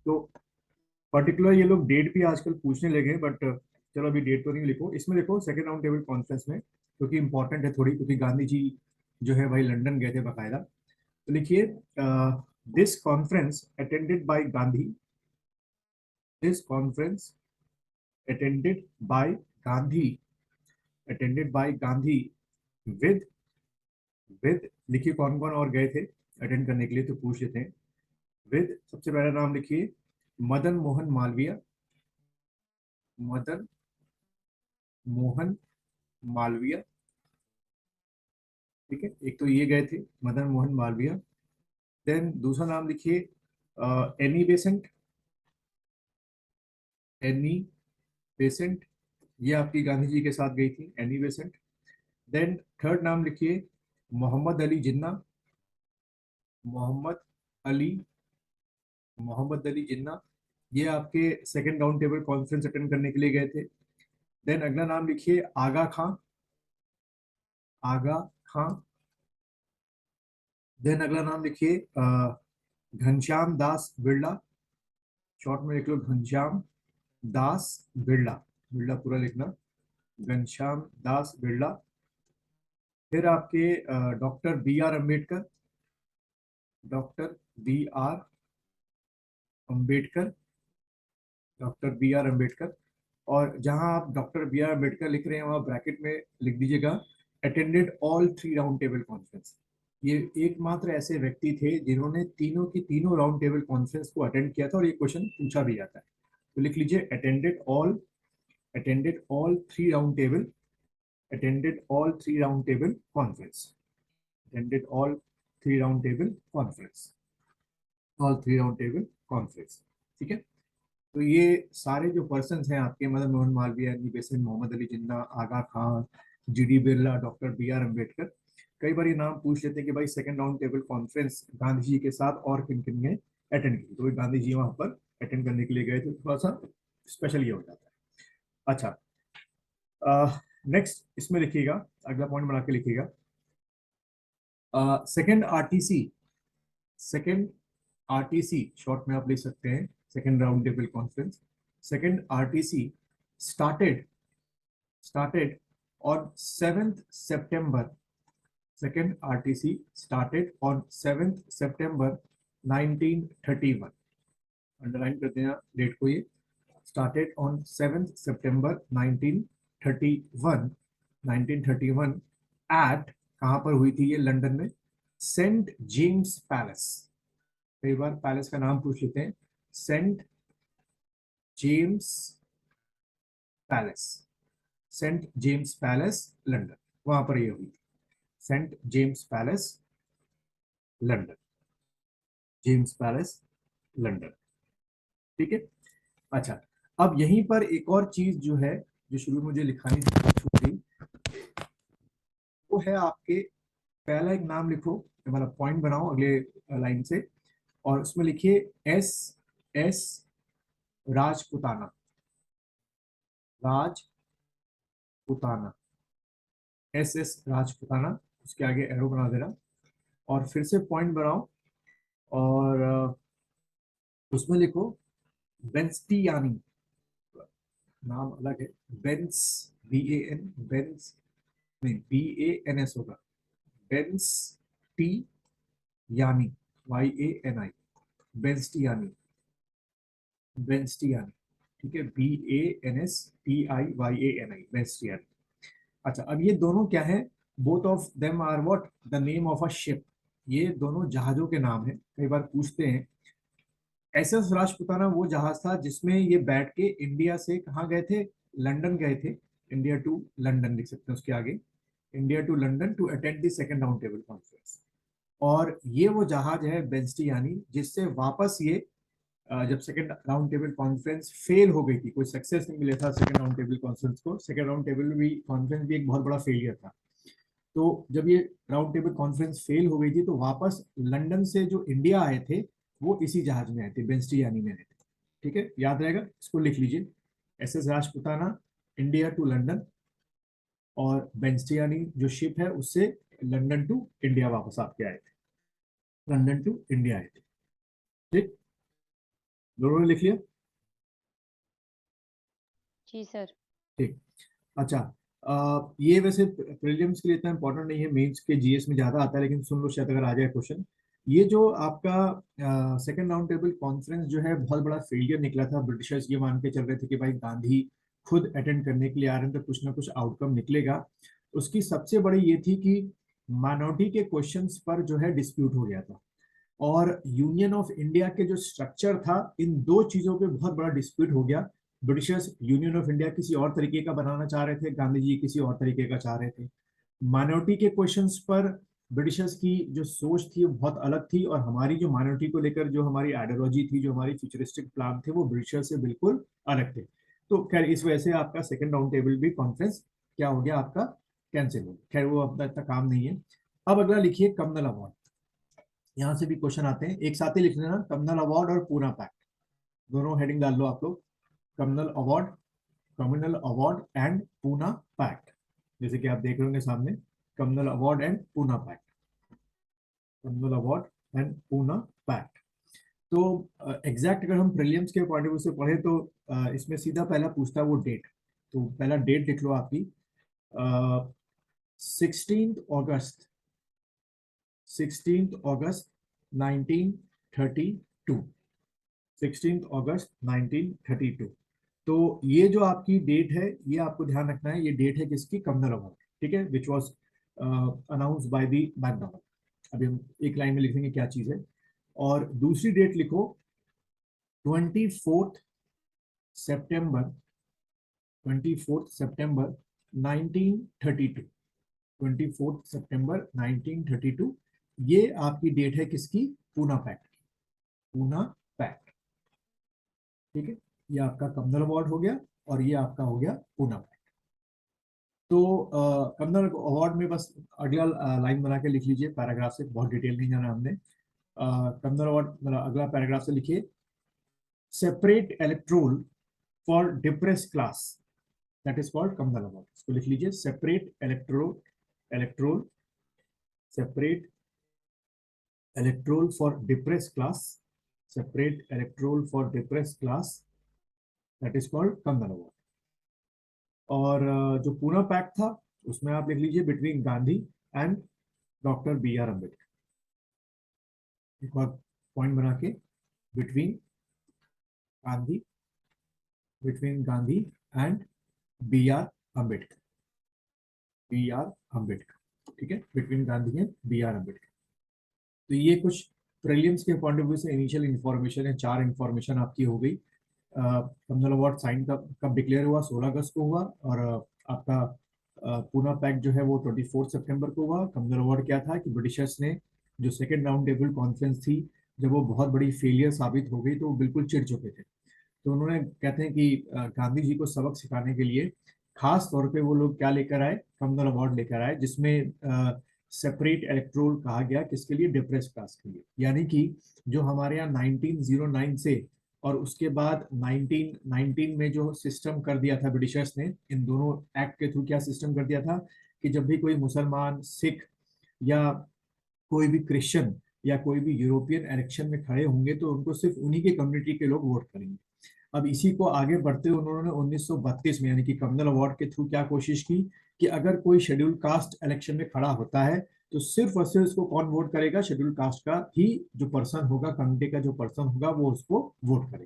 तो पर्टिकुलर ये लोग डेट भी आजकल पूछने लगे हैं, बट चलो अभी डेट तो नहीं लिखो। इसमें देखो सेकेंड राउंड टेबल कॉन्फ्रेंस में, क्योंकि इंपॉर्टेंट है थोड़ी, क्योंकि गांधी जी जो है भाई लंदन गए थे बाकायदा। तो लिखिए, this conference attended by Gandhi, this conference attended by Gandhi, attended by Gandhi with with लिखिए कौन कौन और गए थे अटेंड करने के लिए, तो पूछ लेते हैं। विद, सबसे पहला नाम लिखिए मदन मोहन मालवीय, मदन मोहन मालवीय। ठीक है, एक तो ये गए थे मदन मोहन मालवीय। देन दूसरा नाम लिखिए एनी बेसेंट, एनी बेसेंट, ये आपकी गांधी जी के साथ गई थी, एनी बेसेंट। देन थर्ड नाम लिखिए मोहम्मद अली जिन्ना, मोहम्मद अली, मोहम्मद अली जिन्ना, ये आपके second round table conference attend करने के लिए गए थे। देन अगला नाम लिखिए आगा खां, आगा खां। देन अगला नाम लिखिए घनश्याम दास बिरला, शॉर्ट में लिख लो घनश्याम दास बिरला, बिरला पूरा लिखना, घनश्याम दास बिरला। फिर आपके doctor B R Ambedkar, doctor B R Ambedkar, doctor B R Ambedkar. और जहां आप डॉक्टर बी आर अम्बेडकर लिख रहे हैं वहां ब्रैकेट में लिख दीजिएगा attended all three round table conference. ये एकमात्र ऐसे व्यक्ति थे जिन्होंने तीनों की तीनों राउंड टेबल कॉन्फ्रेंस को अटेंड किया था, और ये क्वेश्चन पूछा भी जाता है। तो लिख लीजिए attended all, attended all three round table, attended all three round table conference, attended all three round table conference, all three round table conference। ठीक है, तो ये सारे जो पर्सन हैं आपके, Madan Mohan Malaviya, Annie Besant, Mohammad Ali Jinnah, Aga Khan, G D Birla, doctor B R Ambedkar. कई बार ये नाम पूछ लेते हैं कि भाई second round table conference Gandhi ji के साथ और किन किन ने अटेंड की, तो गांधी जी वहां पर अटेंड करने के लिए गए थे, थोड़ा सा स्पेशल ये हो जाता है। अच्छा, नेक्स्ट इसमें लिखिएगा, अगला पॉइंट बना के लिखिएगा, second RTC, second RTC short में आप लिख सकते हैं second round table conference. Second RTC started, started on 7th September, second RTC started on 7th September 1931, underline करते हैं डेट को, ये started on 7th September 1931, 1931 at, कहाँ पर हुई थी ये, लंदन में, सेंट जेम्स पैलेस। कई बार पैलेस का नाम पूछ लेते हैं, Saint James Palace, Saint James Palace London, वहां पर ये हुई थी, Saint James Palace London, James Palace London. ठीक है, अच्छा, अब यहीं पर एक और चीज जो है, जो शुरू में मुझे लिखानी छूट गई, वो है आपके, पहला एक नाम लिखो, मतलब पॉइंट बनाओ अगले लाइन से, और उसमें लिखिए S S Rajputana, Rajputana, S S Rajputana, उसके आगे एरो बना देना, और फिर से पॉइंट बनाओ, और उसमें लिखो बेंस्टियानी, नाम अलग है, बेंस, बी ए एन, बेंस नहीं, बी ए एन एस होगा, बेंस टी यानी, वाई ए एन आई, बेंस्टियानी, बेंस्टियानी। ठीक है, B A N S T I Y A N I, बेंस्टियानी। अच्छा, अब ये दोनों क्या है, both of them are what, the name of a ship, ये दोनों जहाजों के नाम है, कई बार पूछते हैं। एस एस राजपुताना वो जहाज था जिसमें ये बैठ के इंडिया से कहाँ गए थे, लंदन गए थे, इंडिया टू लंदन लिख सकते हैं उसके आगे, India to London to attend the second round table conference. और ये वो जहाज है बेंस्टियानी, जिससे वापस ये जब second round table conference fail हो गई थी, कोई सक्सेस नहीं मिला था सेकंड राउंड टेबल कॉन्फ्रेंस को, सेकंड राउंड टेबल भी कॉन्फ्रेंस भी एक बहुत बड़ा फेलियर था। तो जब ये राउंड टेबल कॉन्फ्रेंस फेल हो गई थी, तो वापस लंदन से जो इंडिया आए थे वो इसी जहाज में आए थे, बेंस्टियानी में आए थे। ठीक है, याद रहेगा, इसको लिख लीजिए, S S Rajputana, India to London, और बेंस्टियानी जो शिप है उससे लंदन टू इंडिया वापस आपके आए थे, लंदन टू इंडिया आए थे। ठीक, दोनों ने लिख लिया? जी सर। ठीक। अच्छा, ये वैसे प्रीलिम्स के लिए इतना इंपॉर्टेंट नहीं है, मेंस के जीएस में ज्यादा आता है, लेकिन सुन लो शायद अगर आ जाए क्वेश्चन। ये जो आपका सेकंड राउंड टेबल कॉन्फ्रेंस जो है बहुत बड़ा फेलियर निकला था। ब्रिटिशर्स ये मान के चल रहे थे कि भाई गांधी खुद अटेंड करने के लिए आ रहे हैं तो कुछ ना कुछ आउटकम निकलेगा। उसकी सबसे बड़ी ये थी कि माइनॉरिटी के क्वेश्चंस पर जो है डिस्प्यूट हो गया था, और यूनियन ऑफ इंडिया के जो स्ट्रक्चर था, इन दो चीजों पे बहुत बड़ा डिस्प्यूट हो गया। ब्रिटिशर्स यूनियन ऑफ इंडिया किसी और तरीके का बनाना चाह रहे थे, गांधी जी किसी और तरीके का चाह रहे थे। माइनॉरिटी के क्वेश्चंस पर ब्रिटिशर्स की जो सोच थी वो बहुत अलग थी, और हमारी जो माइनॉरिटी को लेकर जो हमारी आइडियोलॉजी थी, जो हमारी फ्यूचरिस्टिक प्लान थे, वो ब्रिटिशर्स से बिल्कुल अलग थे। तो खैर इस वजह से आपका सेकंड राउंड टेबल भी कॉन्फ्रेंस क्या हो गया आपका, कैंसिल हो गया। खैर वो अपना इतना काम नहीं है। अब अगला लिखिए कमनल अवार्ड। यहाँ से भी क्वेश्चन आते हैं, एक साथ ही लिख लेना, कमनल अवार्ड और पूना पैक्ट, दोनों हेडिंग डाल लो आप लोग। Communal award, communal award and Poona pact, जैसे कि आप देख रहे होंगे सामने, communal award and Poona pact, communal award and Poona pact. तो एग्जैक्ट अगर हम प्रीलिम्स के पॉइंट ऑफ व्यू से पढ़े तो इसमें सीधा पहला पूछता है वो डेट। तो पहला डेट लिख लो आपकी, 16 अगस्त, 16 अगस्त 1932, 16 अगस्त 1932। तो ये जो आपकी डेट है, ये आपको ध्यान रखना है, ये डेट है किसकी, कमनल अवार्ड, ठीक है, which was announce by the MacDonald. अभी हम एक लाइन में लिखेंगे क्या चीज है। और दूसरी डेट लिखो, 24 सितंबर, 24 सितंबर 1932, 24 सितंबर 1932। ये आपकी डेट है किसकी, पूना पैक्ट, पूना पैक्ट, ठीक है। ये आपका कमनल अवार्ड हो गया, और ये आपका हो गया पूना पैक्ट। तो कमनल अवार्ड में बस अगला लाइन बना के लिख लीजिए पैराग्राफ से, बहुत डिटेल नहीं जाना हमने। कमनल अवार्ड मतलब अगला पैराग्राफ से लिखिए, separate electoral for depress class, that is called communal award. इसको लिख लीजिए, separate electoral, electoral, separate electoral for depress class, separate electoral for depress class, that is called communal award. और जो Poona pact था उसमें आप लिख लीजिए, between Gandhi and doctor B R Ambedkar. एक और पॉइंट बना के, between Gandhi, between Gandhi and B R Ambedkar, B R Ambedkar, ठीक है, between Gandhi and B R Ambedkar. तो ये कुछ प्रीलिम्स के पॉइंट ऑफ व्यू से इनिशियल इन्फॉर्मेशन है, चार इन्फॉर्मेशन आपकी हो गई। कमनल अवार्ड साइन कब कब डिक्लेयर हुआ, 16 अगस्त को हुआ, और आपका पूना पैक्ट जो है वो 24 सितंबर को हुआ। कमनल अवार्ड क्या था कि ब्रिटिशर्स ने जो सेकेंड राउंड टेबल कॉन्फ्रेंस थी, जब वो बहुत बड़ी फेलियर साबित हो गई तो वो बिल्कुल चिढ़ चुके थे। तो उन्होंने कहते हैं कि गांधी जी को सबक सिखाने के लिए खास तौर पे वो लोग क्या लेकर आए, कमनल अवार्ड लेकर आए, जिसमें सेपरेट इलेक्ट्रोल कहा गया किसके लिए, डिप्रेस क्लास के लिए। यानी कि जो हमारे यहाँ 1909 से और उसके बाद 1919 में जो सिस्टम कर दिया था ब्रिटिशर्स ने, इन दोनों एक्ट के थ्रू क्या सिस्टम कर दिया था कि जब भी कोई मुसलमान, सिख या कोई भी क्रिश्चियन या कोई भी यूरोपियन इलेक्शन में खड़े होंगे तो उनको सिर्फ उन्हीं के कम्युनिटी के लोग वोट करेंगे। अब इसी को आगे बढ़ते हुए उन्होंने 1932 में यानी कि कम्युनल अवार्ड के थ्रू क्या कोशिश की कि अगर कोई शेड्यूल कास्ट इलेक्शन में खड़ा होता है तो सिर्फ और सिर्फ उसको कौन वोट करेगा, शेड्यूल कास्ट का ही जो पर्सन होगा, कम्युनिटी का जो पर्सन होगा वो उसको वोट करेगा।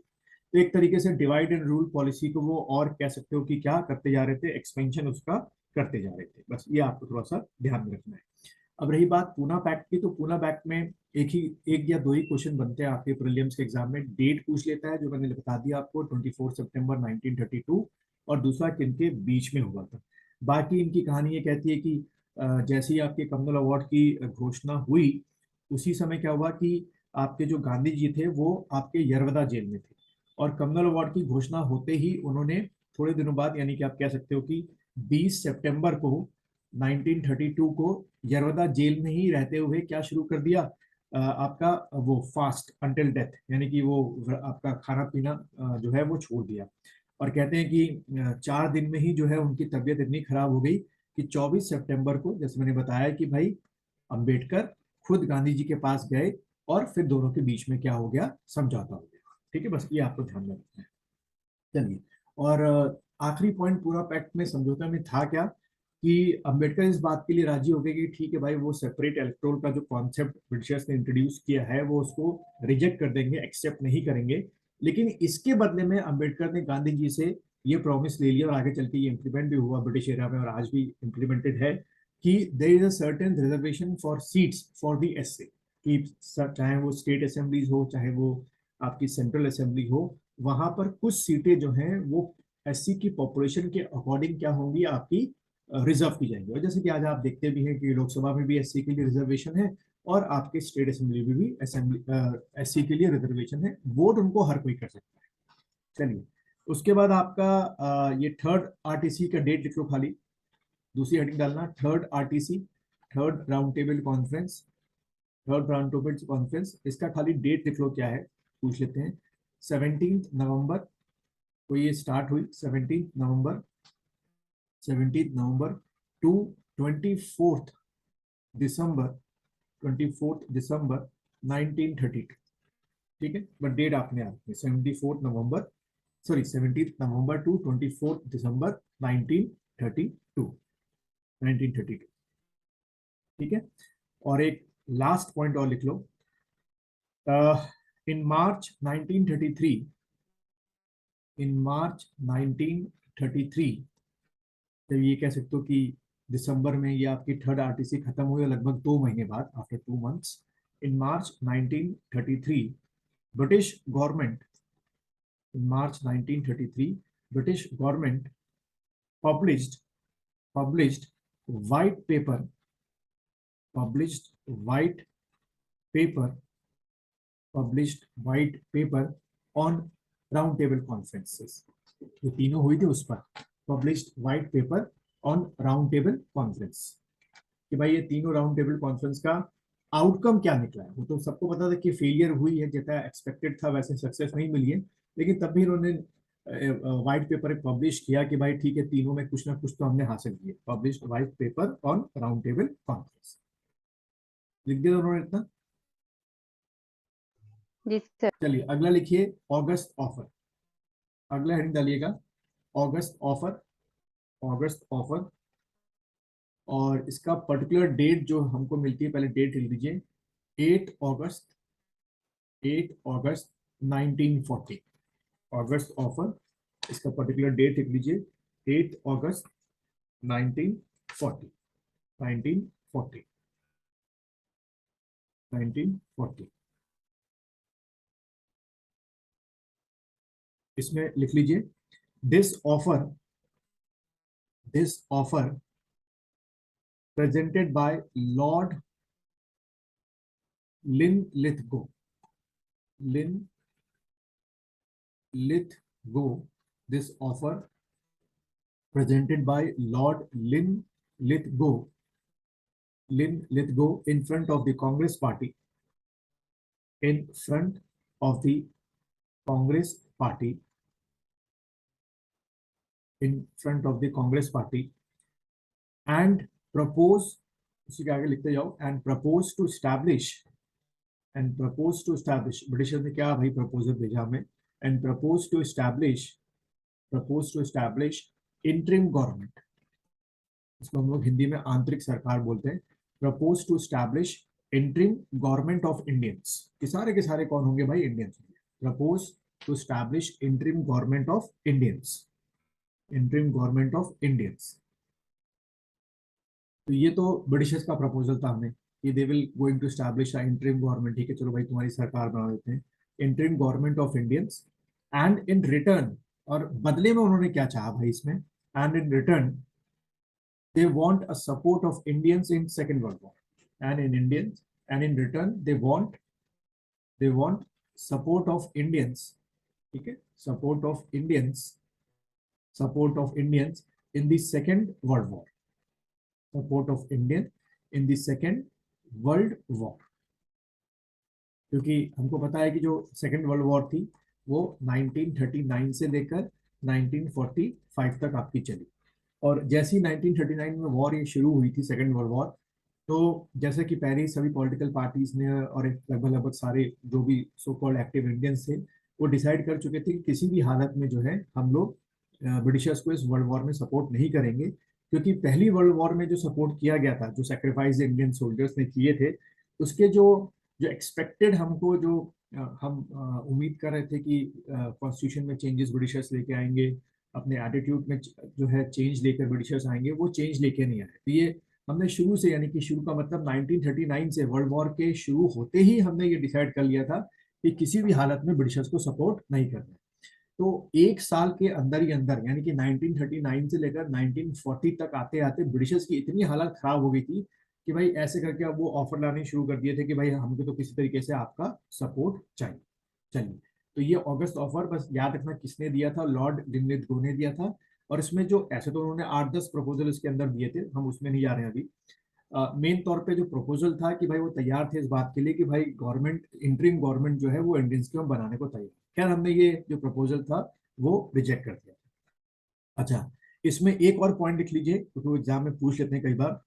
तो एक तरीके से डिवाइड एंड रूल पॉलिसी को वो और कह सकते हो कि क्या करते जा रहे थे, एक्सपेंशन उसका करते जा रहे थे। बस ये आपको थोड़ा सा ध्यान में रखना है। अब रही बात पूना पैक्ट की, तो पूना पैक्ट में एक या दो ही क्वेश्चन बनते हैं आपके प्रीलिम्स के एग्जाम में। डेट पूछ लेता है जो मैंने बता दिया आपको, 24 सितंबर 1932, और दूसरा किनके बीच में हुआ था। बाकी इनकी कहानी ये कहती है कि जैसे ही आपके कमनल अवार्ड की घोषणा हुई, उसी समय क्या हुआ कि आपके जो गांधी जी थे वो आपके यरवदा जेल में थे, और कमनल अवार्ड की घोषणा होते ही उन्होंने थोड़े दिनों बाद, यानी कि आप कह सकते हो कि 20 सितंबर को 1932 को यरवदा जेल में ही रहते हुए क्या शुरू कर दिया, आपका वो फास्ट अंटिल डेथ, यानी कि वो आपका खाना पीना जो है वो छोड़ दिया। और कहते हैं कि 4 दिन में ही जो है उनकी तबीयत इतनी खराब हो गई कि 24 सितंबर को, जैसे मैंने बताया कि भाई अंबेडकर खुद गांधी जी के पास गए और फिर दोनों के बीच में क्या हो गया, समझौता हो गया। ठीक है, बस ये आपको ध्यान में रखना है। चलिए, और आखिरी पॉइंट पूरा पैक्ट में समझौते में था क्या, कि अंबेडकर इस बात के लिए राजी हो गए कि ठीक है भाई, वो सेपरेट इलेक्टोरल का जो कॉन्सेप्ट ब्रिटिशर्स ने इंट्रोड्यूस किया है वो उसको रिजेक्ट कर देंगे, एक्सेप्ट नहीं करेंगे। लेकिन इसके बदले में अंबेडकर ने गांधी जी से ये प्रॉमिस ले लिया, और आगे चल के ये इम्प्लीमेंट भी हुआ ब्रिटिश एरा में और आज भी इम्प्लीमेंटेड है, कि there is a certain reservation for seats for the SC, कि चाहे वो स्टेट असेंबलीज हो, चाहे वो आपकी सेंट्रल असेंबली हो, वहां पर कुछ सीटें जो हैं वो एससी की पॉपुलेशन के अकॉर्डिंग क्या होंगी, आपकी रिजर्व की जाएंगी। और जैसे कि आज आप देखते भी हैं कि लोकसभा में भी एससी के लिए रिजर्वेशन है, और आपके स्टेट असेंबली में भी असेंबली एससी के लिए रिजर्वेशन है। वोट उनको हर कोई कर सकता है। चलिए, उसके बाद आपका ये थर्ड आरटीसी का डेट लिख लो खाली, दूसरी हेडिंग डालना, third RTC, third round table conference, third round table conference, इसका खाली डेट लिख लो क्या है, पूछ लेते हैं। 17 नवंबर को ये स्टार्ट हुई, 17 नवंबर टू 24 दिसंबर 1932। ठीक है, बट डेट आपने आपने 17 नवंबर टू 24 दिसंबर 1932। ठीक है, और एक लास्ट पॉइंट और लिख लो, इन मार्च 1933, इन मार्च 1933, तो ये कह सकते हो कि दिसंबर में ये आपकी थर्ड आरटीसी खत्म हुई, लगभग 2 महीने बाद, after 2 months, in March 1933 British government, in March 1933 British government published published white paper published white paper published white paper on round table conferences। ये तीनों हुई थी उस पर, published white paper on round table conference, कि भाई ये तीनों राउंड टेबल कॉन्फ्रेंस का आउटकम क्या निकला है। वो तो सबको पता था कि फेलियर हुई है, जैसा एक्सपेक्टेड था वैसे सक्सेस नहीं मिली है, लेकिन तब भी इन्होंने व्हाइट पेपर एक पब्लिश किया कि भाई ठीक है, तीनों में कुछ ना कुछ तो हमने हासिल किया। Published white paper on round table conference, लिख दिया उन्होंने इतना। जी सर। चलिए, अगला लिखिए ऑगस्ट ऑफर, अगला हेडिंग डालिएगा ऑगस्ट ऑफर, ऑगस्ट ऑफर। और इसका पर्टिकुलर डेट जो हमको मिलती है, पहले डेट लिख दीजिए, 8 अगस्त 8 अगस्त 1940, ऑगस्ट ऑफर, इसका पर्टिकुलर डेट लिख लीजिए 8 अगस्त 1940, 1940, 1940। इसमें लिख लीजिए, this offer presented by Lord Linlithgow, Linlithgow, this offer presented by Lord Linlithgow in front of the Congress Party, in front of the Congress Party, in front of the Congress Party, and propose, उसी के आगे लिखते जाओ, and propose to establish, Britishers ने क्या भाई proposal भेजा हमें, and propose to establish interim government, इसको हम लोग हिंदी में आंतरिक सरकार बोलते हैं। Propose to establish interim government of Indians, के सारे कौन होंगे भाई, Indians. Propose to establish interim government of Indians, interim government of Indians. तो ये तो ब्रिटिशर्स का प्रपोजल था हमें कि they will going to establish interim government, ठीक है चलो भाई तुम्हारी सरकार बना देते हैं, interim government of Indians. And in return, और बदले में उन्होंने क्या चाहा भाई इसमें, and in return they want a support of Indians in Second World War, and in return they want support of Indians, okay, support of Indians in the Second World War, support of Indian in the Second World War, क्योंकि हमको पता है कि जो second world war थी वो 1939 से लेकर 1945 तक आपकी चली, और जैसे ही 1939 में वॉर ये शुरू हुई थी, सेकेंड वर्ल्ड वॉर, तो जैसे कि पहले सभी पॉलिटिकल पार्टीज ने और लगभग सारे जो भी सो कॉल्ड एक्टिव इंडियंस थे, वो डिसाइड कर चुके थे कि किसी भी हालत में जो है हम लोग ब्रिटिशर्स को इस वर्ल्ड वॉर में सपोर्ट नहीं करेंगे, क्योंकि पहली वर्ल्ड वॉर में जो सपोर्ट किया गया था, जो सेक्रीफाइस इंडियन सोल्जर्स ने किए थे, उसके जो जो एक्सपेक्टेड हमको जो हम उम्मीद कर रहे थे कि कॉन्स्टिट्यूशन में चेंजेस ब्रिटिशर्स लेके आएंगे, अपने एटीट्यूड में जो है चेंज लेकर ब्रिटिशर्स आएंगे, वो चेंज लेके नहीं आए। तो ये हमने शुरू से, यानी कि शुरू का मतलब 1939 से, वर्ल्ड वॉर के शुरू होते ही हमने ये डिसाइड कर लिया था कि किसी भी हालत में ब्रिटिशर्स को सपोर्ट नहीं करना है। तो एक साल के अंदर ही अंदर, यानी कि 1939 से लेकर 1940 तक आते आते ब्रिटिशर्स की इतनी हालत खराब हो गई थी कि भाई ऐसे करके अब वो ऑफर लाने शुरू कर दिए थे कि भाई हमको तो किसी तरीके से आपका सपोर्ट चाहिए। चलिए, तो ये अगस्त ऑफर बस याद रखना किसने दिया था, लॉर्ड लिनलिथगो ने दिया था। और इसमें जो, ऐसे तो उन्होंने 8-10 प्रपोजल इसके अंदर दिए थे, हम उसमें नहीं जा रहे हैं अभी। मेन तौर पे जो प्रपोजल था कि भाई वो तैयार थे इस बात के लिए कि भाई गवर्नमेंट, इंटरिम गवर्नमेंट जो है वो इंडियंस की बनाने को तैयार। खैर, हमने ये जो प्रपोजल था वो रिजेक्ट कर दिया। अच्छा, इसमें एक और पॉइंट लिख लीजिए क्योंकि वो एग्जाम में पूछ लेते हैं कई बार।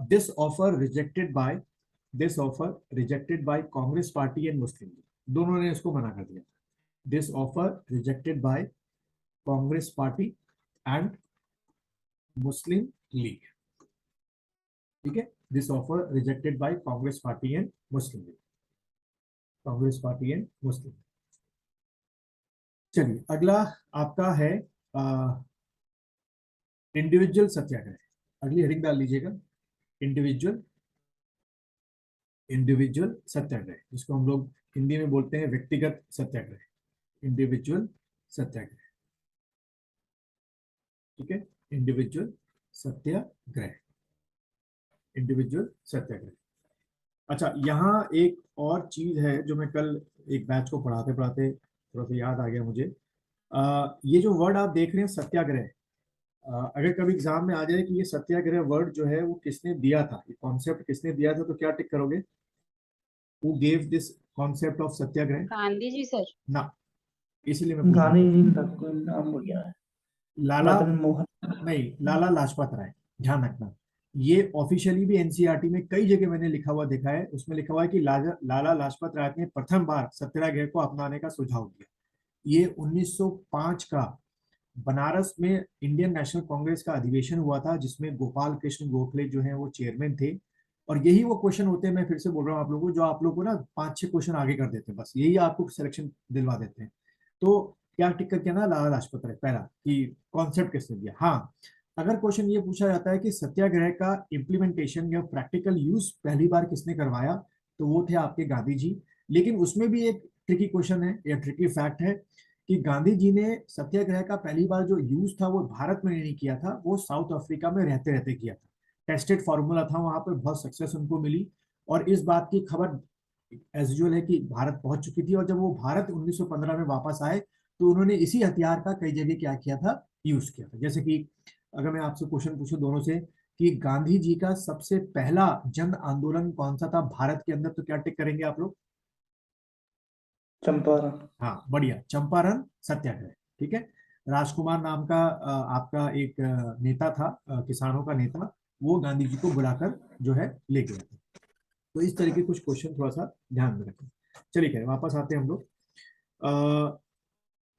This offer rejected by, this offer rejected by Congress party and Muslim League, दोनों ने इसको मना कर दिया। This offer rejected by Congress party and Muslim League, ठीक है। This offer rejected by Congress party and Muslim League, Congress party and Muslim. चलिए, अगला आपका है इंडिविजुअल सत्याग्रह। अगली हेडिंग डाल लीजिएगा, इंडिविजुअल, इंडिविजुअल सत्याग्रह, जिसको हम लोग हिंदी में बोलते हैं व्यक्तिगत सत्याग्रह, इंडिविजुअल सत्याग्रह, ठीक है। इंडिविजुअल सत्याग्रह, इंडिविजुअल सत्याग्रह। अच्छा, यहाँ एक और चीज है जो मैं कल एक बैच को पढ़ाते पढ़ाते थोड़ा सा याद आ गया मुझे। ये जो वर्ड आप देख रहे हैं सत्याग्रह, अगर कभी एग्जाम में आ जाए कि ये सत्याग्रह वर्ड जो है वो किसने दिया था, ये कॉन्सेप्ट किसने दिया था, तो क्या टिक करोगे? Who gave this concept of satyagraha? Gandhi ji sir. ना, इसलिए मैं पूछ रहा हूँ। गांधी जी का कोई नाम हो गया है, लाला, मदन मोहन। नहीं, लाला लाजपत राय, ध्यान रखना। ये ऑफिशियली भी एनसीईआरटी में कई जगह मैंने लिखा हुआ देखा है, उसमें लिखा हुआ है कि लाला लाजपत राय ने प्रथम बार सत्याग्रह को अपनाने का सुझाव दिया। ये 1905 का बनारस में इंडियन नेशनल कांग्रेस का अधिवेशन हुआ था, जिसमें गोपाल कृष्ण गोखले जो है वो चेयरमैन थे। और यही वो क्वेश्चन होते हैं, मैं फिर से बोल रहा हूँ आप लोगों को, जो आप लोगों को ना 5-6 क्वेश्चन आगे कर देते हैं, बस यही आपको सिलेक्शन दिलवा देते हैं। तो क्या टिक करके ना, लाला लाजपत राय पहला, कि कॉन्सेप्ट किसने दिया। हाँ, अगर क्वेश्चन ये पूछा जाता है कि सत्याग्रह का इम्प्लीमेंटेशन या प्रैक्टिकल यूज पहली बार किसने करवाया, तो वो थे आपके गांधी जी। लेकिन उसमें भी एक ट्रिकी क्वेश्चन है या ट्रिकी फैक्ट है कि गांधी जी ने सत्याग्रह का पहली बार जो यूज था वो भारत में नहीं किया था, वो साउथ अफ्रीका में रहते रहते किया था। टेस्टेड फॉर्मूला था, वहां पर बहुत सक्सेस उनको मिली। और इस बात की खबर एज यूजुअल है कि भारत पहुंच चुकी थी, और जब वो भारत 1915 में वापस आए तो उन्होंने इसी हथियार का कई जगह क्या किया था, यूज किया था। जैसे कि अगर मैं आपसे क्वेश्चन पूछूं दोनों से कि गांधी जी का सबसे पहला जन आंदोलन कौन सा था भारत के अंदर, तो क्या टिक करेंगे आप लोग? चंपारण। हाँ, बढ़िया, चंपारण सत्याग्रह, ठीक है। राजकुमार नाम का आपका एक नेता था, किसानों का नेता, वो गांधी जी को बुलाकर जो है ले गया था। तो इस तरह के कुछ क्वेश्चन थोड़ा सा ध्यान में रखें। चलिए, करें वापस आते हैं हम लोग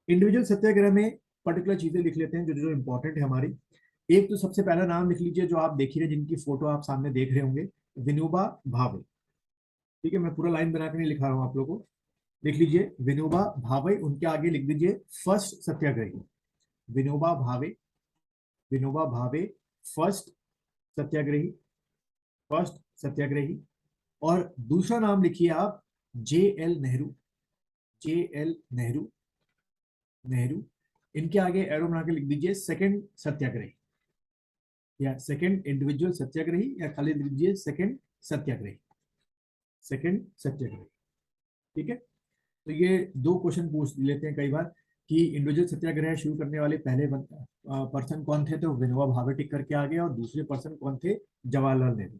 इंडिविजुअल सत्याग्रह में। पर्टिकुलर चीजें लिख लेते हैं जो जो इंपॉर्टेंट है हमारी। एक तो सबसे पहला नाम लिख लीजिए जो आप देख ही रहे, जिनकी फोटो आप सामने देख रहे होंगे, विनोबा भावे, ठीक है। मैं पूरा लाइन बना के नहीं लिखा रहा हूँ आप लोगों को, लिख लीजिए विनोबा भावे, उनके आगे लिख दीजिए फर्स्ट सत्याग्रही, विनोबा भावे, विनोबा भावे फर्स्ट सत्याग्रही, फर्स्ट सत्याग्रही। और दूसरा नाम लिखिए आप J L Nehru, J L Nehru, Nehru. इनके आगे एरो बना के लिख दीजिए सेकंड सत्याग्रही, या सेकंड इंडिविजुअल सत्याग्रही, या खाली लिख दीजिए सेकंड सत्याग्रही, सेकंड सत्याग्रही, ठीक है। तो ये दो क्वेश्चन पूछ लेते हैं कई बार कि इंडिविजुअल सत्याग्रह शुरू करने वाले पहले पर्सन कौन थे, तो विनोबा भावे टिक करके आ गए, और दूसरे पर्सन कौन थे, जवाहरलाल नेहरू।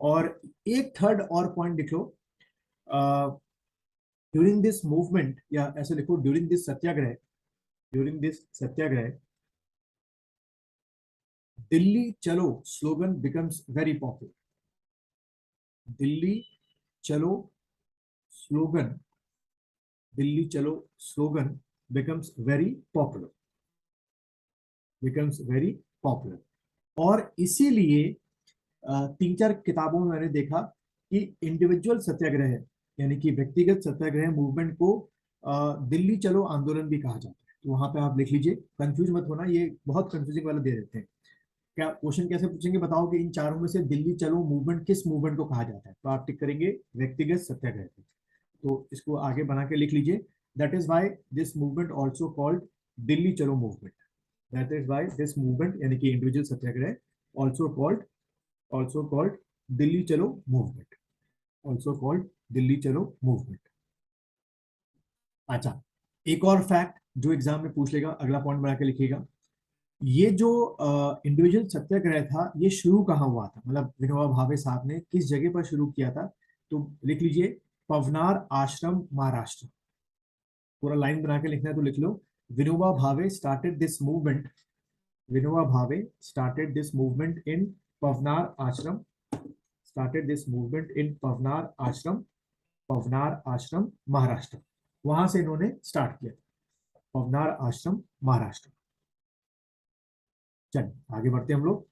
और एक थर्ड और पॉइंट लिख लो, ड्यूरिंग दिस मूवमेंट, या ऐसे लिखो during this satyagraha, during this satyagraha Delhi Chalo slogan becomes very popular, Delhi Chalo slogan Delhi Chalo slogan becomes very popular, becomes very popular। और इसीलिए तीन चार किताबों में मैंने देखा कि इंडिविजुअल सत्याग्रह यानी कि व्यक्तिगत सत्याग्रह मूवमेंट को दिल्ली चलो आंदोलन भी कहा जाता है। तो वहां पे आप लिख लीजिए, कंफ्यूज मत होना, ये बहुत कंफ्यूजिंग वाला दे देते हैं। क्या क्वेश्चन कैसे पूछेंगे, बताओ कि इन चारों में से दिल्ली चलो मूवमेंट किस मूवमेंट को कहा जाता है, तो आप टिक करेंगे व्यक्तिगत सत्याग्रह को। तो इसको आगे बना के लिख लीजिए, that is why this movement also called Delhi Chalo movement. That is why this movement यानी कि individual satyagraha also called Delhi Chalo movement, also called Delhi Chalo movement. अच्छा, एक और फैक्ट जो एग्जाम में पूछ लेगा, अगला पॉइंट बना के लिखिएगा, ये जो इंडिविजुअल सत्याग्रह था ये शुरू कहाँ हुआ था, मतलब विनोबा भावे साहब ने किस जगह पर शुरू किया था, तो लिख लीजिए पवनार आश्रम महाराष्ट्र। पूरा लाइन बना के लिखना है तो लिख लो, Vinoba Bhave started this movement, Vinoba Bhave started this movement in Paunar ashram, started this movement in Paunar ashram, Paunar आश्रम महाराष्ट्र। वहां से इन्होंने स्टार्ट किया, पवनार आश्रम महाराष्ट्र। चलिए आगे बढ़ते हैं हम लोग।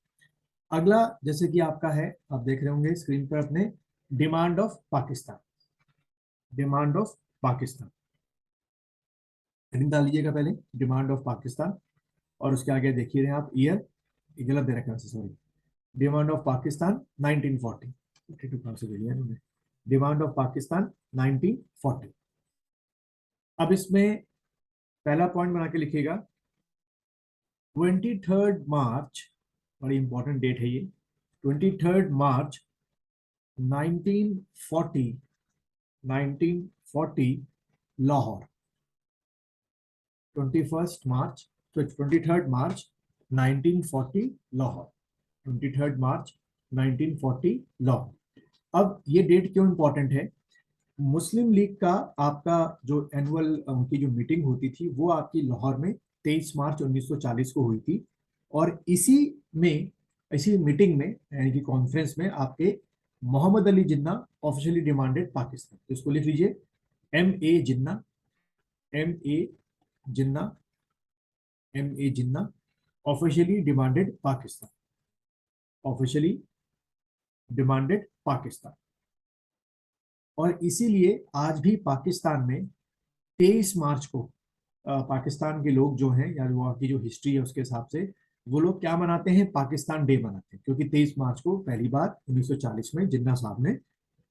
अगला जैसे कि आपका है, आप देख रहे होंगे स्क्रीन पर अपने, demand of Pakistan, demand of Pakistan heading डाल लीजिएगा पहले, डिमांड ऑफ पाकिस्तान, और उसके आगे देखिए रहे हैं आप ईयर, गलत दे रखा है सॉरी, डिमांड ऑफ पाकिस्तान 1940, 42 कहां से ले लिया इन्होंने, डिमांड ऑफ पाकिस्तान 1940। अब इसमें पहला पॉइंट बना के लिखिएगा 23 मार्च, बड़ी इंपॉर्टेंट डेट है ये, 23 मार्च 1940, 1940 लाहौर, 21 मार्च, तो 23 मार्च 1940 लाहौर, 23 मार्च 1940 लाहौर। अब ये डेट क्यों इंपॉर्टेंट है, मुस्लिम लीग का आपका जो एनुअल उनकी जो मीटिंग होती थी वो आपकी लाहौर में 23 मार्च 1940 को हुई थी, और इसी में, इसी मीटिंग में यानी कि कॉन्फ्रेंस में आपके मोहम्मद अली जिन्ना ऑफिशियली डिमांडेड पाकिस्तान, तो इसको लिख लीजिए M A Jinnah, M A Jinnah, M A Jinnah officially demanded Pakistan, officially demanded Pakistan. और इसीलिए आज भी पाकिस्तान में 23 मार्च को पाकिस्तान के लोग जो हैं या वहाँ की जो हिस्ट्री है उसके हिसाब से वो लोग क्या मनाते हैं, पाकिस्तान डे मनाते हैं, क्योंकि 23 मार्च को पहली बार 1940 में जिन्ना साहब ने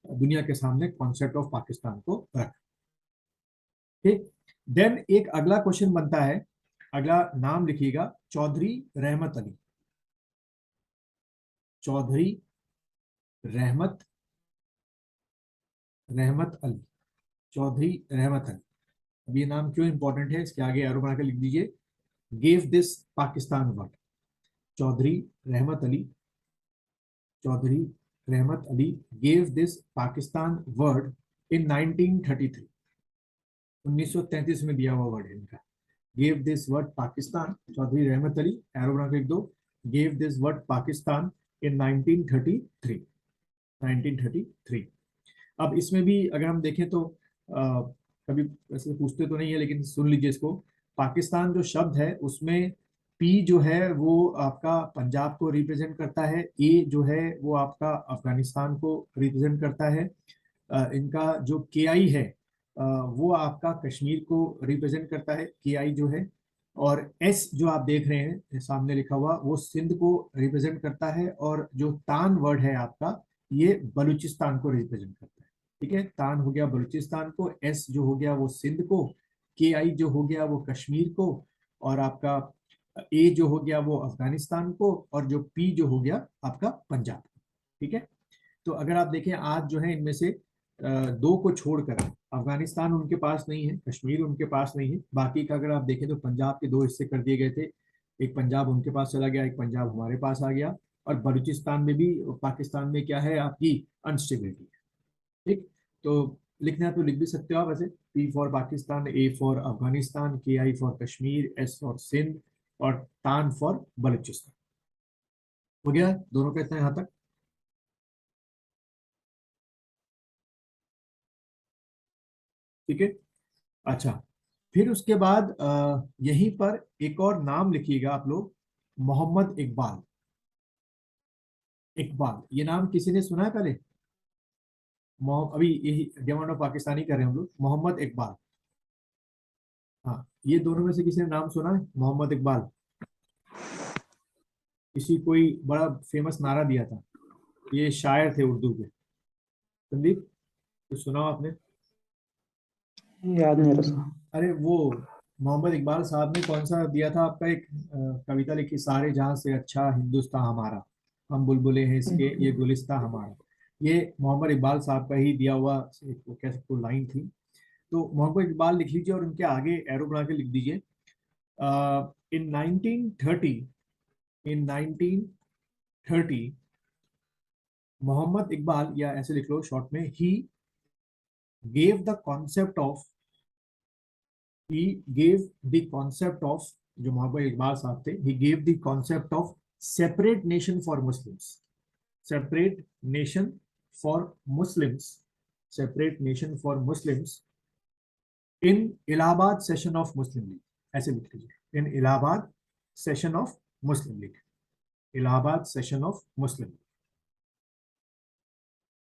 दुनिया के सामने कॉन्सेप्ट ऑफ पाकिस्तान को रखा। ठीक, देन एक अगला क्वेश्चन बनता है, अगला नाम लिखिएगा चौधरी रहमत अली, चौधरी रहमत, रहमत अली, चौधरी रहमत अली। अब ये नाम क्यों इंपॉर्टेंट है, इसके आगे एरो बना के लिख दीजिए, gave this Pakistan word, Chaudhry Rahmat Ali, Chaudhry Rahmat Ali gave this Pakistan word in 1933, 1933 में दिया हुआ वर्ड है इनका, gave this word Pakistan, Chaudhry Rahmat Ali, arrow बना के लिख दो, gave this word Pakistan in 1933, 1933। अब इसमें भी अगर हम देखें तो कभी वैसे पूछते तो नहीं है लेकिन सुन लीजिए इसको, पाकिस्तान जो शब्द है उसमें पी जो है वो आपका पंजाब को रिप्रेजेंट करता है, ए जो है वो आपका अफगानिस्तान को रिप्रेजेंट करता है, इनका जो के आई है वो आपका कश्मीर को रिप्रेजेंट करता है, के आई जो है, और एस जो आप देख रहे हैं सामने लिखा हुआ वो सिंध को रिप्रेजेंट करता है, और जो तान वर्ड है आपका ये बलूचिस्तान को रिप्रेजेंट करता है। ठीक है, तान हो गया बलूचिस्तान को, एस जो हो गया वो सिंध को, के आई जो हो गया वो कश्मीर को, और आपका ए जो हो गया वो अफगानिस्तान को, और जो पी जो हो गया आपका पंजाब को। ठीक है, तो अगर आप देखें आज जो है इनमें से दो को छोड़कर अफगानिस्तान उनके पास नहीं है, कश्मीर उनके पास नहीं है, बाकी का अगर आप देखें तो पंजाब के दो हिस्से कर दिए गए थे, एक पंजाब उनके पास चला गया, एक पंजाब हमारे पास आ गया, और बलूचिस्तान में भी पाकिस्तान में क्या है आपकी अनस्टेबिलिटी। ठीक, तो लिखना है तो लिख भी सकते हो आप ऐसे, P for Pakistan, A for Afghanistan, K I for Kashmir, S for Sindh, और तान फॉर बलूचिस्तान। हो गया दोनों का इतना यहाँ तक। ठीक है, अच्छा, फिर उसके बाद यहीं पर एक और नाम लिखिएगा आप लोग, मोहम्मद इकबाल। इकबाल, ये नाम किसी ने सुना है पहले? अभी यही डिमांड ऑफ पाकिस्तानी कर रहे हैं हम लोग, मोहम्मद इकबाल। हाँ, ये दोनों में से किसी ने नाम सुना है मोहम्मद इकबाल? किसी कोई बड़ा फेमस नारा दिया था, ये शायर थे उर्दू के। संदीप, कुछ सुना हो आपने? याद नहीं रहा। अरे वो मोहम्मद इकबाल साहब ने कौन सा दिया था आपका, एक कविता लिखी, सारे जहां से अच्छा हिंदुस्तान हमारा, हम बुलबुलें हैं इसके ये गुलिस्तां हमारा। ये मोहम्मद इकबाल साहब का ही दिया हुआ एक, वो कह सकते लाइन थी। तो मोहम्मद इकबाल लिख लीजिए और उनके आगे एरो बना के लिख दीजिए, इन 1930, इन 1930 मोहम्मद इकबाल, या ऐसे लिख लो शॉर्ट में, he gave the concept of, he gave the concept of, जो मोहम्मद इकबाल साहब थे, he gave the concept of separate nation for Muslims, separate nation for Muslims, separate nation for Muslims in Allahabad session of Muslim League, ऐसे लिख लीजिए, in Allahabad session of Muslim League, Allahabad session of Muslim League.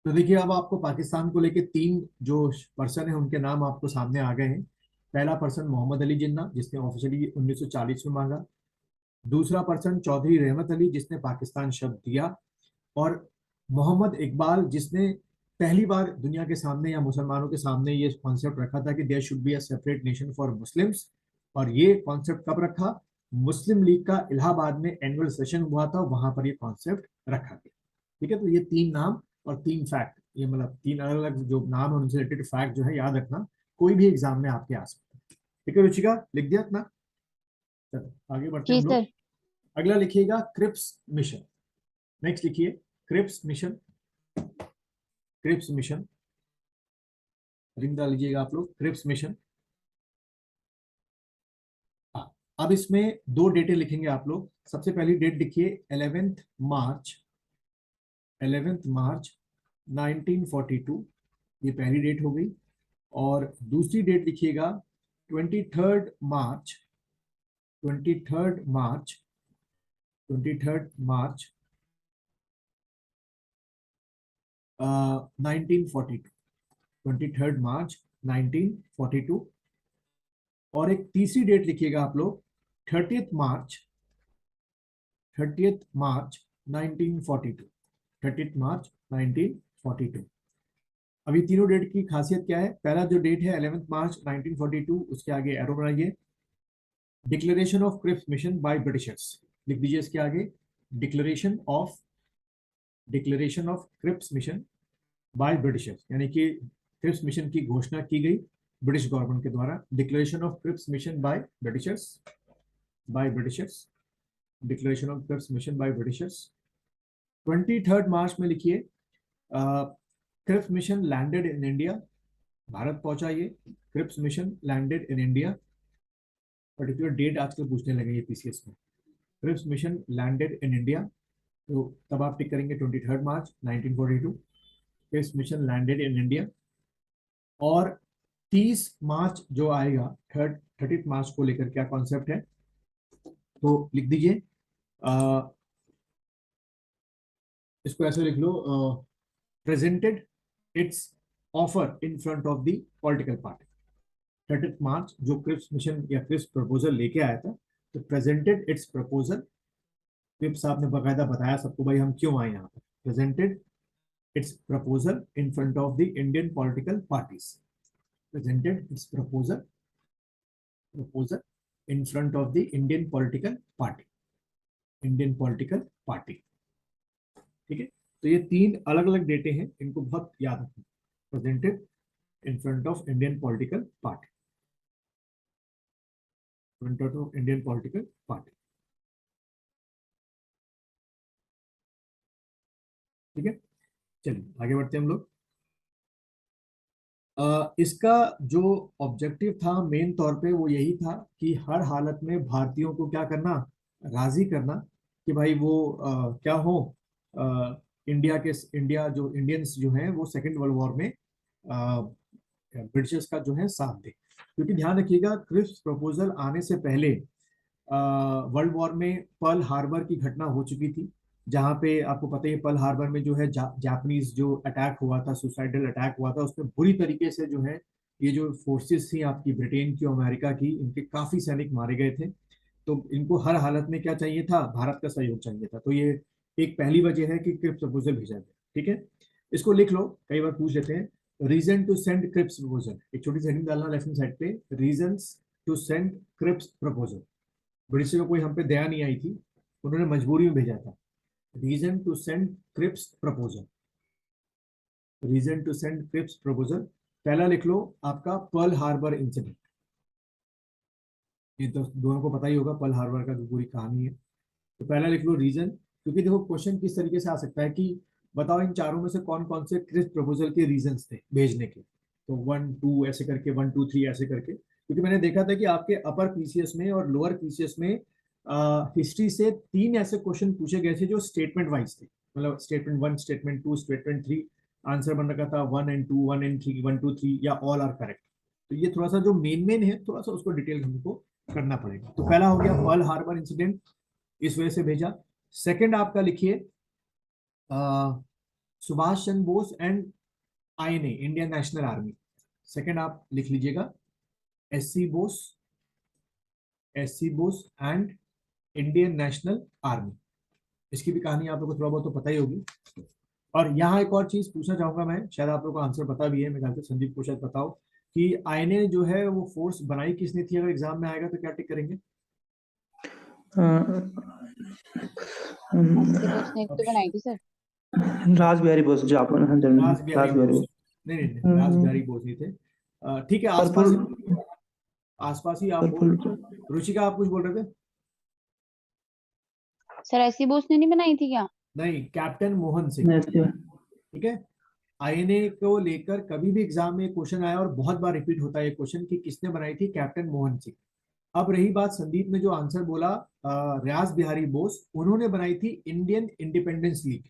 तो देखिए, अब आपको पाकिस्तान को लेके तीन जो पर्सन है उनके नाम आपको सामने आ गए हैं। पहला पर्सन मोहम्मद अली जिन्ना, जिसने ऑफिशियली 1940 में मांगा। दूसरा पर्सन चौधरी रहमत अली, जिसने पाकिस्तान शब्द दिया। और मोहम्मद इकबाल, जिसने पहली बार दुनिया के सामने या मुसलमानों के सामने ये कॉन्सेप्ट रखा था कि there should be a separate nation for Muslims. और ये कॉन्सेप्ट कब रखा? मुस्लिम लीग का इलाहाबाद में एनुअल सेशन हुआ था, वहां पर ये कॉन्सेप्ट रखा गया। ठीक है, तो ये तीन नाम और तीन फैक्ट, ये मतलब तीन अलग अलग जो नाम है उनसे रिलेटेड फैक्ट जो है याद रखना, कोई भी एग्जाम में आपके आ सकते हैं। ठीक है रुचिका, लिख दिया इतना? चलो आगे बढ़ते हैं जी हम लोग। सर। अगला लिखिएगा क्रिप्स मिशन। नेक्स्ट लिखिए क्रिप्स मिशन, क्रिप्स मिशन, लिख डाल लीजिएगा आप लोग, क्रिप्स मिशन। अब इसमें दो डेटें लिखेंगे आप लोग। सबसे पहली डेट लिखिए 11 मार्च, 11 मार्च 1942, ये पहली डेट हो गई। और दूसरी डेट लिखिएगा 23 मार्च, 23 मार्च, 23 मार्च 1942, 23 मार्च 1942। और एक तीसरी डेट लिखिएगा आप लोग 30 मार्च, 30 मार्च 1942, 30 मार्च 1942। अभी तीनों डेट की खासियत क्या है? पहला जो डेट है 11 मार्च 1942, उसके आगे एरो बनाइए, declaration of Cripps mission by britishers, लिख दीजिए इसके आगे, declaration of, declaration of Cripps mission by britishers, यानी कि क्रिप्स मिशन की घोषणा की गई ब्रिटिश गवर्नमेंट के द्वारा। Declaration of Cripps mission by britishers, by britishers, declaration of Cripps mission by britishers. 23 मार्च में लिखिए Cripps mission landed in India, Bharat पहुंचा ये, Cripps mission landed in India. Particular date आजकल पूछने लगे ये पीसीएस में, Cripps mission landed in India, तो तब आप टिक करेंगे 23 मार्च 1942, Cripps mission landed in India. और 30 मार्च जो आएगा, 30 मार्च को लेकर क्या कॉन्सेप्ट है, तो लिख दीजिए, इसको ऐसे लिख लो, presented its offer in front of the political party. 30 मार्च जो क्रिप्स मिशन या क्रिप्स प्रपोजल लेके आया था, तो प्रेजेंटेड इट्स प्रपोजल, क्रिप्स साहब ने बाकायदा बताया सबको भाई हम क्यों आए यहाँ पर, presented it's proposal in front of the Indian political parties, presented it's proposal, proposal in front of the Indian political party, Indian political party. ठीक है, तो ये तीन अलग अलग डेटे हैं, इनको बहुत याद रखना, presented in front of Indian political party, front of Indian political party. ठीक है, चलिए आगे बढ़ते हैं हम लोग। इसका जो ऑब्जेक्टिव था मेन तौर पे वो यही था कि हर हालत में भारतीयों को क्या करना, राजी करना कि भाई वो क्या हो, इंडिया जो इंडियंस जो हैं वो सेकेंड वर्ल्ड वॉर में ब्रिटिशर्स का जो है साथ दे। क्योंकि ध्यान रखिएगा क्रिप्स प्रपोजल आने से पहले वर्ल्ड वॉर में पर्ल हार्बर की घटना हो चुकी थी, जहां पे आपको पता ही है पर्ल हार्बर में जो है जापानीज जो अटैक हुआ था, सुसाइडल अटैक हुआ था, उसमें बुरी तरीके से जो है ये जो फोर्सेस थी आपकी ब्रिटेन की, अमेरिका की, इनके काफी सैनिक मारे गए थे। तो इनको हर हालत में क्या चाहिए था, भारत का सहयोग चाहिए था। तो ये एक पहली वजह है कि क्रिप्स प्रपोजल भेजा गया। ठीक है, इसको लिख लो, कई बार पूछ लेते हैं। Reason to send Cripps proposal, एक छोटी सी हेडिंग डालना लेफ्ट हैंड साइड पे, reasons to send Cripps proposal. British को कोई हम पे दया नहीं आई थी, उन्होंने मजबूरी में भेजा था। Reason to send Cripps proposal, reason to send Cripps proposal. पहला लिख लो आपका पर्ल हार्बर इंसिडेंट, ये तो दोनों को पता ही होगा पर्ल हार्बर का जो पूरी कहानी है। तो पहला लिख लो रीजन, क्योंकि देखो क्वेश्चन किस तरीके से आ सकता है कि बताओ इन चारों में से कौन कौन से क्रिप्स प्रपोजल के रीजंस थे भेजने के। तो 1 2 ऐसे करके, 1 2 3 ऐसे करके, क्योंकि मैंने देखा था कि आपके अपर पीसीएस में और लोअर पीसीएस में हिस्ट्री से 3 ऐसे क्वेश्चन पूछे गए थे जो स्टेटमेंट वाइज थे, मतलब स्टेटमेंट 1, स्टेटमेंट 2, स्टेटमेंट 3। आंसर बन रखा था 1 and 2, 1 and 3, 1 2 3 या ऑल आर करेक्ट। तो ये थोड़ा सा जो मेन है, थोड़ा सा उसको डिटेल हमको करना पड़ेगा। तो पहला हो गया पर्ल हार्बर इंसिडेंट, इस वजह से भेजा। सेकंड आपका लिखिए Subhash Chandra Bose and INA, Indian National Army. Second आप लिख लीजिएगा SC Bose, SC Bose and Indian National Army. इसकी भी कहानी आप लोगों को थोड़ा बहुत तो पता ही होगी। और यहाँ एक और चीज पूछना चाहूंगा मैं, शायद आप लोगों को आंसर पता भी है, मैं ख्याल से संदीप को शायद बताओ कि आईएनए जो है वो फोर्स बनाई किसने थी, अगर एग्जाम में आएगा तो क्या टिक करेंगे? बोस ने तो बनाई थी सर। राज बिहारी बोस, जापान। हाँ, राज बिहारी बोस, नहीं नहीं नहीं, राज बिहारी बोस नहीं थे। ठीक है, आसपास आसपास ही आप हो। रुचिका आप कुछ बोल रहे थे? सर ऐसी बोस ने नहीं बनाई थी क्या? नहीं, कैप्टन मोहन सिंह। ठीक है, आईएनए को लेकर कभी भी एग्जाम में क्वेश्चन आया और बहुत बार रिपीट होता है ये क्वेश्चन कि किसने बनाई थी, कैप्टन मोहन सिंह। अब रही बात संदीप ने जो आंसर बोला राज बिहारी बोस, उन्होंने बनाई थी इंडियन इंडिपेंडेंस लीग।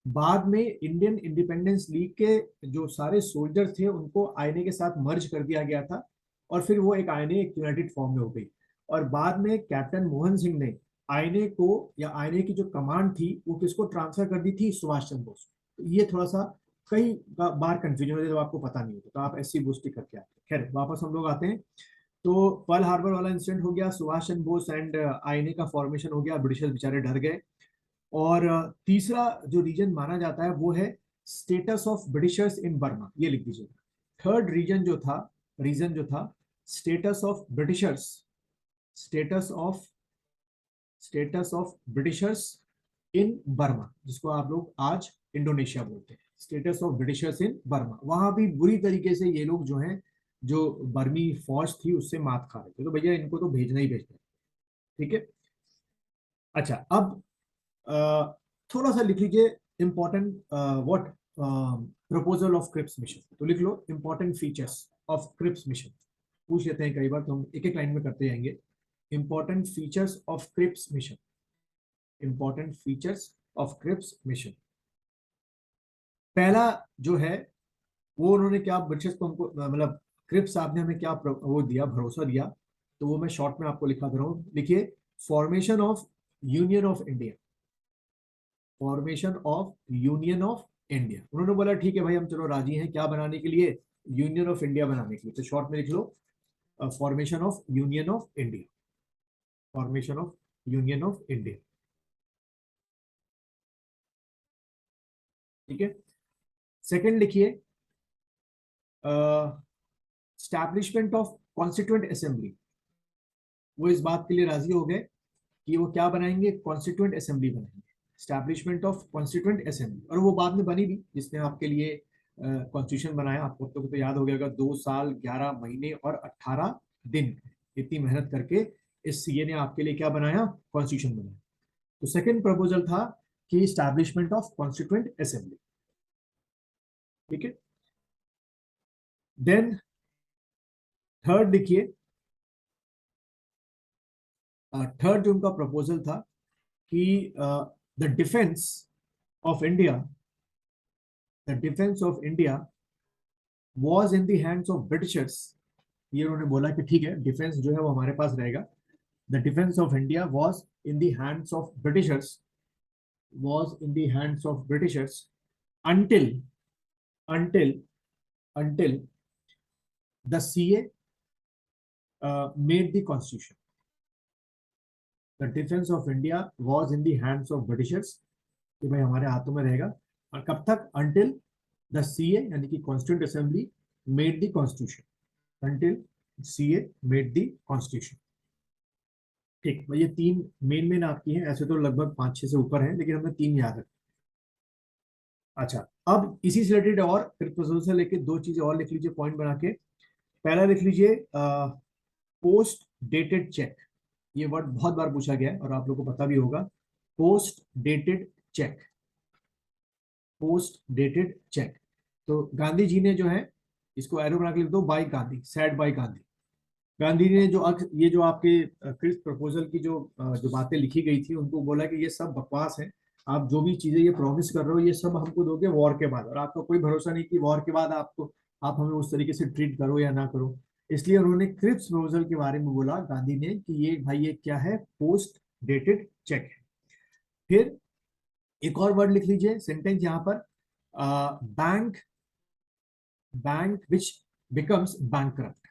बाद में इंडियन इंडिपेंडेंस लीग के जो सारे सोल्जर थे उनको आईएनए के साथ मर्ज कर दिया गया था, और फिर वो एक आईएनए एक यूनाइटेड फॉर्म में हो गई। और बाद में कैप्टन मोहन सिंह ने आईएनए को, या आईएनए की जो कमांड थी वो किसको ट्रांसफर कर दी थी, सुभाष चंद्र बोस। तो ये थोड़ा सा कई बार कंफ्यूजन होता है जब आपको पता नहीं होता, तो आप ऐसी बुस्टी करके आते हैं। खैर वापस हम लोग आते हैं। तो पर्ल हार्बर वाला इंसिडेंट हो गया, सुभाष चंद्र बोस एंड आईएनए का फॉर्मेशन हो गया, ब्रिटिशर्स बेचारे डर गए। और तीसरा जो रीजन माना जाता है वो है status of Britishers in Burma, ये लिख दीजिएगा। थर्ड रीजन जो था, रीजन जो था status of Britishers, status of Britishers in Burma, जिसको आप लोग आज इंडोनेशिया बोलते हैं। Status of Britishers in Burma, वहां भी बुरी तरीके से ये लोग जो हैं, जो बर्मी फौज थी उससे मात खा रहे थे। तो भैया इनको तो भेजना ही भेजना है। ठीक है, अच्छा अब थोड़ा सा लिख लीजिए important what proposal of Cripps mission. तो लिख लो important features of Cripps mission, पूछ लेते हैं कई बार, तो हम एक एक लाइन में करते जाएंगे। Important features of Cripps mission, important features of Cripps mission. पहला जो है वो उन्होंने क्या ब्रिटिश को हमको, मतलब क्रिप्स साहब ने हमें क्या वो दिया, भरोसा दिया। तो वो मैं शॉर्ट में आपको लिखा दे रहा हूँ, लिखिए formation of union of India, formation of union of India. उन्होंने बोला ठीक है भाई हम चलो राजी हैं, क्या बनाने के लिए, यूनियन ऑफ इंडिया बनाने के लिए। तो शॉर्ट में लिख लो formation of union of India, formation of union of India. ठीक है, सेकंड लिखिए स्टैब्लिशमेंट ऑफ कॉन्स्टिट्यूएंट असेंबली। वो इस बात के लिए राजी हो गए कि वो क्या बनाएंगे, कॉन्स्टिट्यूएंट असेंबली बनाएंगे, स्टैब्लिशमेंट ऑफ कॉन्स्टिट्यूएंट असेंबली। और वो बाद में बनी भी, जिसने आपके लिए कॉन्स्टिट्यूशन बनाया। आपको तो याद हो गया, 2 साल 11 महीने और 18 दिन इतनी मेहनत करके इस सीए ने आपके लिए क्या बनाया, कॉन्स्टिट्यूशन बनाया। तो सेकंड प्रपोजल था कि स्टैब्लिशमेंट ऑफ कॉन्स्टिट्यूएंट असेंबली। ठीक है, देन थर्ड लिखिए, थर्ड जो उनका प्रपोजल था कि the defence of India, the defence of India was in the hands of Britishers ये उन्होंने बोला कि ठीक है डिफेंस जो है वो हमारे पास रहेगा। The defence of India was in the hands of Britishers, was in the hands of Britishers until until until the CA made the constitution. The defense of India was in the hands of Britishers, कि भाई हमारे हाथों में रहेगा। और कब तक? until the CA यानी कि Constituent Assembly made the constitution, until CA made the constitution। ठीक, ये तीन मेन आपकी हैं, ऐसे तो लगभग 5-6 से ऊपर हैं, लेकिन हमने तीन याद रखें। अच्छा, अब इसी से रिलेटेड और प्रपोजल से लेके दो चीजें और लिख लीजिए पॉइंट बना के। पहला लिख लीजिए पोस्ट डेटेड चेक। ये वर्ड बहुत बार पूछा गया है और आप लोगों को पता भी होगा। Post dated check, post dated check. तो गांधी जी ने जो है, इसको एरो बना के लिख दो, by Gandhi, said by Gandhi. Gandhi ने जो ये जो आपके क्रिप्स प्रपोजल की जो बातें लिखी गई थी, उनको बोला कि ये सब बकवास है, आप जो भी चीजें ये प्रॉमिस कर रहे हो ये सब हमको दोगे वॉर के बाद, और आपका कोई भरोसा नहीं कि वॉर के बाद आप हमें उस तरीके से ट्रीट करो या ना करो। इसलिए उन्होंने क्रिप्स प्रपोजल के बारे में बोला गांधी ने कि ये भाई ये क्या है, पोस्ट डेटेड चेक है। फिर एक और वर्ड लिख लीजिए सेंटेंस यहाँ पर, bank which becomes bankrupt,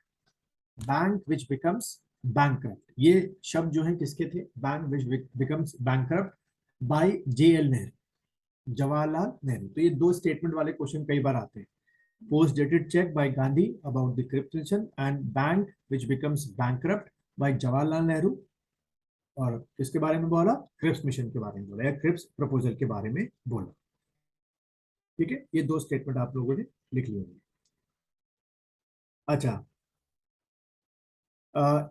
bank which becomes bankrupt. ये शब्द जो है किसके थे? Bank which becomes bankrupt by JL Nehru, Jawaharlal Nehru. तो ये दो स्टेटमेंट वाले क्वेश्चन कई बार आते हैं। Post dated cheque by Gandhi about the Cripps mission and bank which becomes bankrupt by Jawaharlal Nehru. और किसके बारे में बोला? क्रिप्स मिशन के बारे में बोला, या क्रिप्स प्रपोजल के बारे में बोला। ठीक है, ये दो स्टेटमेंट आप लोगों ने लिख लिए होंगे। अच्छा,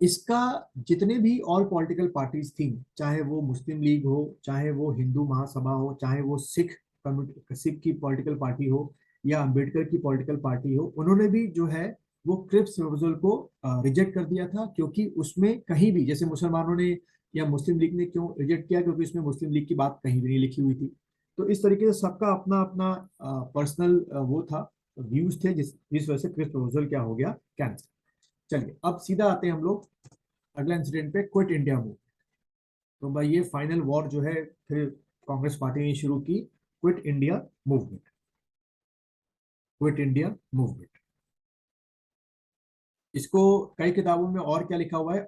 इसका जितने भी और पॉलिटिकल पार्टीज थी, चाहे वो मुस्लिम लीग हो, चाहे वो हिंदू महासभा हो, चाहे वो सिख की पॉलिटिकल पार्टी हो, या अंबेडकर की पॉलिटिकल पार्टी हो, उन्होंने भी जो है वो क्रिप्स प्रपोजल को रिजेक्ट कर दिया था। क्योंकि उसमें कहीं भी, जैसे मुसलमानों ने या मुस्लिम लीग ने क्यों रिजेक्ट किया? क्योंकि उसमें मुस्लिम लीग की बात कहीं भी नहीं लिखी हुई थी। तो इस तरीके से सबका अपना अपना पर्सनल वो था, व्यूज थे, जिस वजह से क्रिप्स प्रपोजल क्या हो गया? कैंसिल। चलिए अब सीधा आते हैं हम लोग अगला इंसिडेंट पे, क्विट इंडिया मूवमेंट। तो भाई ये फाइनल वॉर जो है फिर कांग्रेस पार्टी ने शुरू की, quit India movement, quit India movement. इसको कई किताबों में और क्या लिखा हुआ है?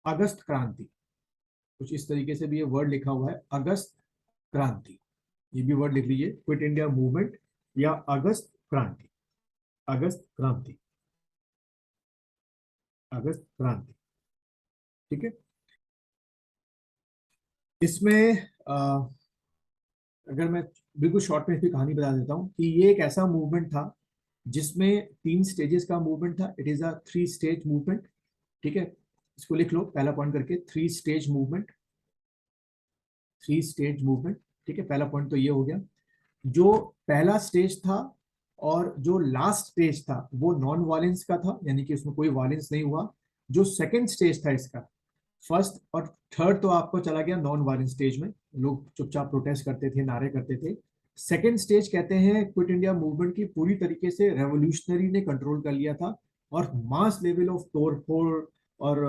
अगस्त क्रांति, कुछ इस तरीके से भी ये वर्ड लिखा हुआ है, अगस्त क्रांति। ये भी वर्ड लिख लीजिए, क्विट इंडिया मूवमेंट या अगस्त क्रांति, अगस्त क्रांति, अगस्त क्रांति। ठीक है, इसमें अगर मैं बिल्कुल शॉर्ट में इसकी कहानी बता देता हूँ कि ये एक ऐसा मूवमेंट था जिसमें 3 स्टेजेस का मूवमेंट था। It is a 3 stage movement. ठीक है, इसको लिख लो पहला पॉइंट करके, 3 स्टेज मूवमेंट, 3 स्टेज मूवमेंट। ठीक है, पहला पॉइंट तो ये हो गया। जो पहला स्टेज था और जो लास्ट स्टेज था वो नॉन वायलेंस का था, यानी कि उसमें कोई वायलेंस नहीं हुआ। जो सेकंड स्टेज था इसका, फर्स्ट और थर्ड तो आपको चला गया नॉन वायलेंस स्टेज में, लोग चुपचाप प्रोटेस्ट करते थे, नारे करते थे। सेकंड स्टेज कहते हैं क्विट इंडिया मूवमेंट की पूरी तरीके से रेवोल्यूशनरी ने कंट्रोल कर लिया था और मास लेवल ऑफ तोड़फोड़ और